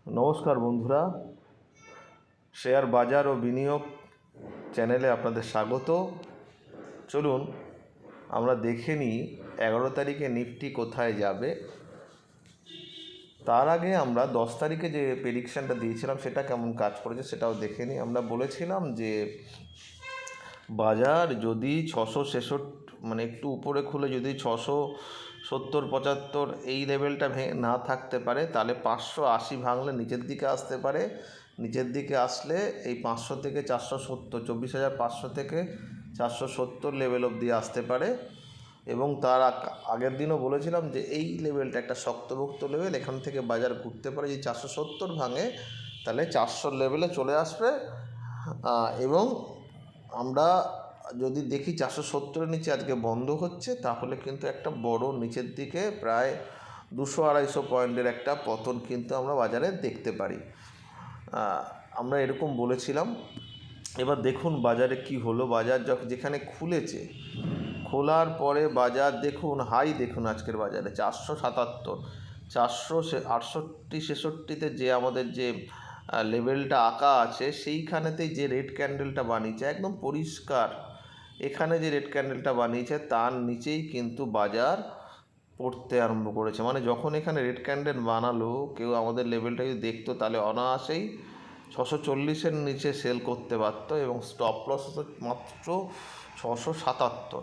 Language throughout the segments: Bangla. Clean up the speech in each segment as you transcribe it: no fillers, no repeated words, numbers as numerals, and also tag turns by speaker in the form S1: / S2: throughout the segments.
S1: নমস্কার বন্ধুরা, শেয়ার বাজার ও বিনিয়োগ চ্যানেলে আপনাদের স্বাগত। চলুন আমরা দেখে নিই 11 তারিখে নিফটি কোথায় যাবে। তার আগে আমরা 10 তারিখে যে প্রেডিকশানটা দিয়েছিলাম সেটা কেমন কাজ করেছে সেটাও দেখে নিই। আমরা বলেছিলাম যে বাজার যদি 666 মানে একটু উপরে খুলে যদি 670-75 এই লেভেলটা না থাকতে পারে, তাহলে 580 ভাঙলে নিচের দিকে আসতে পারে। নিচের দিকে আসলে এই 500 থেকে 470, 24,500 থেকে 470 লেভেল অবধি আসতে পারে। এবং তার আগের দিনও বলেছিলাম যে এই লেভেলটা একটা শক্তপোক্ত লেভেল, এখান থেকে বাজার ঘুরতে পারে। যদি 470 ভাঙে তাহলে 400 লেভেলে চলে আসবে। এবং আমরা যদি দেখি 470-এর নিচে আজকে বন্ধ হচ্ছে, তাহলে কিন্তু একটা বড় নিচের দিকে প্রায় 200-250 পয়েন্টের একটা পতন কিন্তু আমরা বাজারে দেখতে পারি। আমরা এরকম বলেছিলাম। এবার দেখুন বাজারে কি হলো। বাজার যেখানে খুলেছে, খোলার পরে বাজার দেখুন হাই দেখুন আজকের বাজারে 477, 468-66তে যে আমাদের যে লেভেলটা আঁকা আছে সেইখানেতেই যে রেড ক্যান্ডেলটা বানিয়েছে একদম পরিষ্কার। এখানে যে রেড ক্যান্ডেলটা বানিয়েছে তার নিচেই কিন্তু বাজার পড়তে আরম্ভ করেছে। মানে যখন এখানে রেড ক্যান্ডেল বানালো, কেউ আমাদের লেভেলটা যদি দেখতো তাহলে অনায়াসেই 640-এর নিচে সেল করতে পারত এবং স্টপ লস হতো মাত্র 677।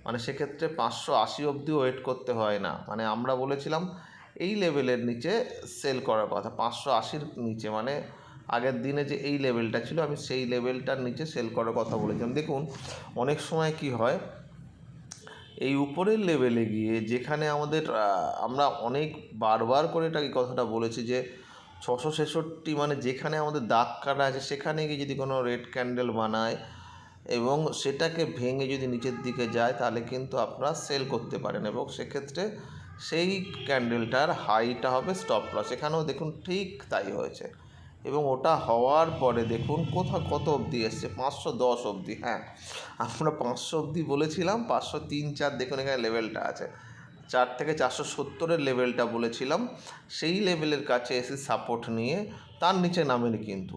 S1: মানে সেক্ষেত্রে 580 অবধিও ওয়েট করতে হয় না। মানে আমরা বলেছিলাম এই লেভেলের নিচে সেল করার কথা, 580-র নিচে। মানে আগের দিনে যে এই লেভেলটা ছিল আমি সেই লেভেলটার নিচে সেল করার কথা বলেছিলাম। দেখুন অনেক সময় কি হয়, এই উপরের লেভেলে গিয়ে যেখানে আমাদের আমরা অনেক বারবার করে এই কথাটা বলেছি যে 666 মানে যেখানে আমাদের দাগ কাটা আছে সেখানে গিয়ে যদি কোনো রেড ক্যান্ডেল বানায় এবং সেটাকে ভেঙে যদি নিচের দিকে যায়, তাহলে কিন্তু আপনারা সেল করতে পারেন এবং সেক্ষেত্রে সেই ক্যান্ডেলটার হাইটা হবে স্টপ লস। এখানেও দেখুন ঠিক তাই হয়েছে এবং ওটা হওয়ার পরে দেখুন কত অবধি এসছে, 510 অবধি। হ্যাঁ, আমরা 500 অবধি বলেছিলাম, 503-4 দেখুন এখানে লেভেলটা আছে, 4 থেকে 470-এর লেভেলটা বলেছিলাম। সেই লেভেলের কাছে এসে সাপোর্ট নিয়ে তার নিচে নামেনি কিন্তু,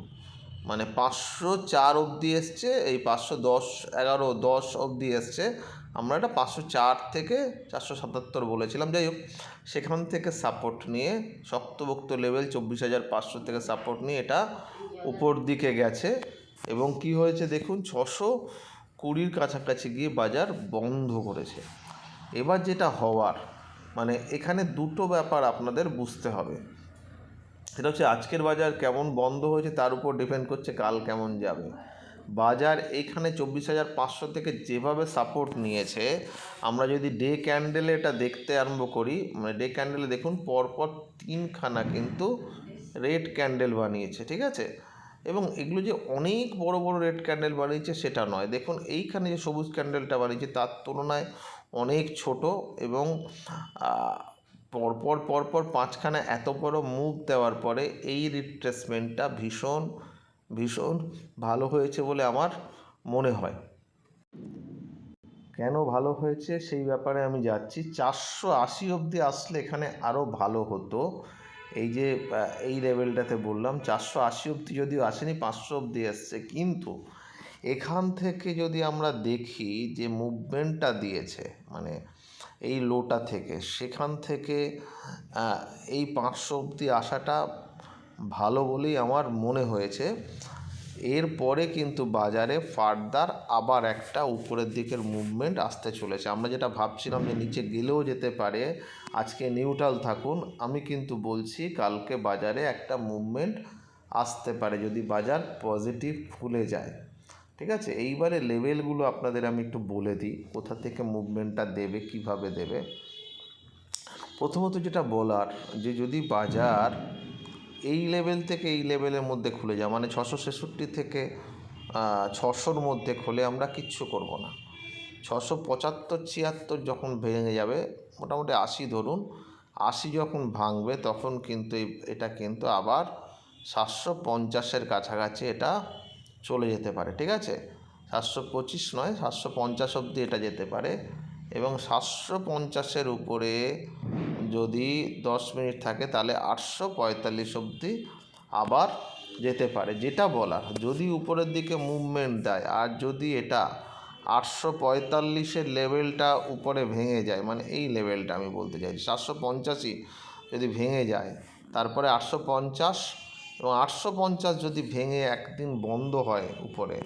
S1: মানে 504 অবধি এসছে, এই 510, 11, 10 অবধি এসছে। আমরা এটা 504 থেকে 477 বলেছিলাম। যাই হোক, সেখান থেকে সাপোর্ট নিয়ে শক্তপোক্ত লেভেল 24,500 থেকে সাপোর্ট নিয়ে এটা উপর দিকে গেছে এবং কি হয়েছে দেখুন 620-র কাছাকাছি গিয়ে বাজার বন্ধ করেছে। এবার যেটা হওয়ার, মানে এখানে দুটো ব্যাপার আপনাদের বুঝতে হবে। সেটা হচ্ছে আজকের বাজার কেমন বন্ধ হয়েছে তার উপর ডিপেন্ড করছে কাল কেমন যাবে। বাজার এইখানে 24,500 থেকে যেভাবে সাপোর্ট নিয়েছে, আমরা যদি ডে ক্যান্ডেলে এটা দেখতে আরম্ভ করি, মানে ডে ক্যান্ডেলে দেখুন পরপর 3খানা কিন্তু রেড ক্যান্ডেল বানিয়েছে, ঠিক আছে। এবং এগুলো যে অনেক বড় বড় রেড ক্যান্ডেল বানিয়েছে সেটা নয়। দেখুন এইখানে যে সবুজ ক্যান্ডেলটা বানিয়েছে তার তুলনায় অনেক ছোট এবং পরপর 5খানা এত বড় মুভ দেওয়ার পরে এই রিট্রেসমেন্টটা ভীষণ ভালো হয়েছে বলে আমার মনে হয়। কেন ভালো হয়েছে সেই ব্যাপারে আমি যাচ্ছি। 480 অবধি আসলে এখানে আরও ভালো হতো। এই যে এই লেভেলটাতে বললাম 480 অবধি যদিও আসেনি, 500 অবধি এসছে, কিন্তু এখান থেকে যদি আমরা দেখি যে মুভমেন্টটা দিয়েছে, মানে এই লোটা থেকে, সেখান থেকে এই 500 অবধি আসাটা ভালো বলেই আমার মনে হয়েছে। এরপরে কিন্তু বাজারে ফার্দার আবার একটা উপরের দিকের মুভমেন্ট আসতে চলেছে। আমরা যেটা ভাবছিলাম যে নিচে গেলেও যেতে পারে, আজকে নিউট্রাল থাকুন, আমি কিন্তু বলছি কালকে বাজারে একটা মুভমেন্ট আসতে পারে যদি বাজার পজিটিভ খুলে যায়, ঠিক আছে। এইবারে লেভেলগুলো আপনাদের আমি একটু বলে দিই কোথা থেকে মুভমেন্টটা দেবে, কিভাবে দেবে। প্রথমত যেটা বলার, যে যদি বাজার এই লেভেল থেকে এই লেভেলের মধ্যে খুলে যায়, মানে 666 থেকে 600-র মধ্যে খুলে, আমরা কিচ্ছু করব না। 675-76 যখন ভেঙে যাবে, মোটামুটি 80 ধরুন, 80 যখন ভাঙবে তখন কিন্তু এটা কিন্তু আবার 750-এর কাছাকাছি এটা চলে যেতে পারে, ঠিক আছে। 725 নয়, 750 অবধি এটা যেতে পারে এবং 750-এর উপরে যদি 10 মিনিট থাকে তাহলে 845 অবধি আবার যেতে পারে। যেটা বলার, যদি উপরের দিকে মুভমেন্ট দেয় আর যদি এটা 845-এর লেভেলটা উপরে ভেঙে যায়, মানে এই লেভেলটা আমি বলতে চাইছি 785 যদি ভেঙে যায়, তারপরে 850 এবং 850 যদি ভেঙে একদিন বন্ধ হয় উপরে,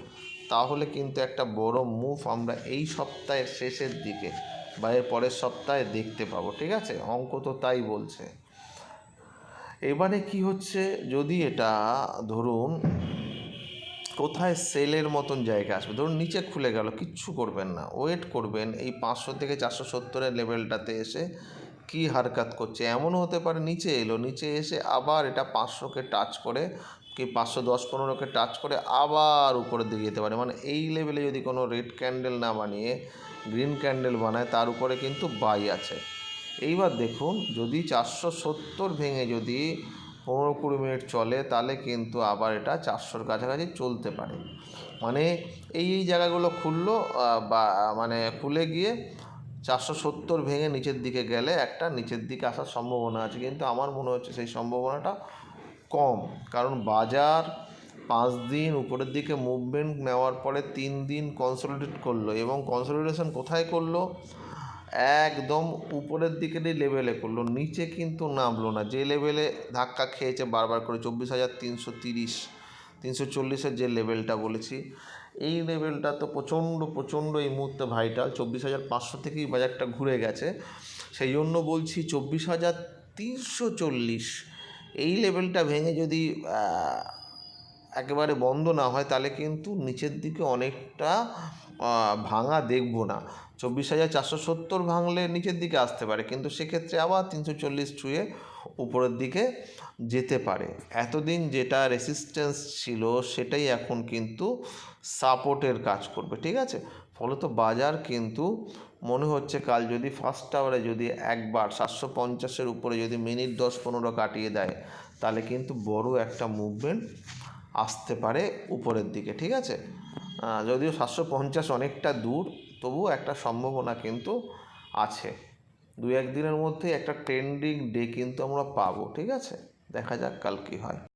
S1: তাহলে কিন্তু একটা বড় মুভ আমরা এই সপ্তাহের শেষের দিকে বা এর পরের সপ্তাহে দেখতে পাবো। ঠিক আছে, অঙ্ক তো তাই বলছে। এবারে কি হচ্ছে, যদি এটা ধরুন কোথায় সেলের মতন জায়গা আসবে, ধরুন নিচে খুলে গেল, কিচ্ছু করবেন না, ওয়েট করবেন এই 500 থেকে 470-এর লেভেলটাতে এসে কি হারকাত করছে। এমনও হতে পারে নিচে এলো, নিচে এসে আবার এটা 500-কে টাচ করে কি 510-15-কে টাচ করে আবার উপরের দিকে যেতে পারে। মানে এই লেভেলে যদি কোনো রেড ক্যান্ডেল না বানিয়ে গ্রিন ক্যান্ডেল বানায়, তার উপরে কিন্তু বাই আছে। এইবার দেখুন, যদি 470 ভেঙে যদি 15-20 মিনিট চলে, তাহলে কিন্তু আবার এটা 400-র কাছাকাছি চলতে পারে। মানে এই জায়গাগুলো খুললো বা মানে খুলে গিয়ে 470 ভেঙে নিচের দিকে গেলে একটা নিচের দিকে আসার সম্ভাবনা আছে, কিন্তু আমার মনে হচ্ছে সেই সম্ভাবনাটা কম। কারণ বাজার 5 দিন উপরের দিকে মুভমেন্ট নেওয়ার পরে 3 দিন কনসলিডেট করলো, এবং কনসলিডেশন কোথায় করলো, একদম উপরের দিকেরই লেভেলে করলো, নিচে কিন্তু নামলো না। যে লেভেলে ধাক্কা খেয়েছে বারবার করে 24,330 340-এর যে লেভেলটা বলেছি, এই লেভেলটা তো প্রচণ্ড এই মুহূর্তে ভাইটাল। 24,500 থেকেই বাজারটা ঘুরে গেছে, সেই জন্য বলছি 24,340 এই লেভেলটা ভেঙে যদি একেবারে বন্ধ না হয়, তাহলে কিন্তু নিচের দিকে অনেকটা ভাঙা দেখব না। 24,470 ভাঙলে নিচের দিকে আসতে পারে, কিন্তু সেক্ষেত্রে আবার 340 ছুঁয়ে উপরের দিকে যেতে পারে। এতদিন যেটা রেসিস্ট্যান্স ছিল সেটাই এখন কিন্তু সাপোর্টের কাজ করবে। ঠিক আছে, ফলত বাজার কিন্তু মনে হচ্ছে কাল যদি ফার্স্ট আওয়ারে যদি একবার 750-এর উপরে যদি মিনিট 10-15 কাটিয়ে দেয়, তাহলে কিন্তু বড় একটা মুভমেন্ট আসতে পারে উপরের দিকে। ঠিক আছে, যদিও 750 অনেকটা দূর, তবুও একটা সম্ভাবনা কিন্তু আছে। 2-1 দিনের মধ্যে একটা ট্রেন্ডিং ডে কিন্তু আমরা পাবো। ঠিক আছে, দেখা যাক কাল কী হয়।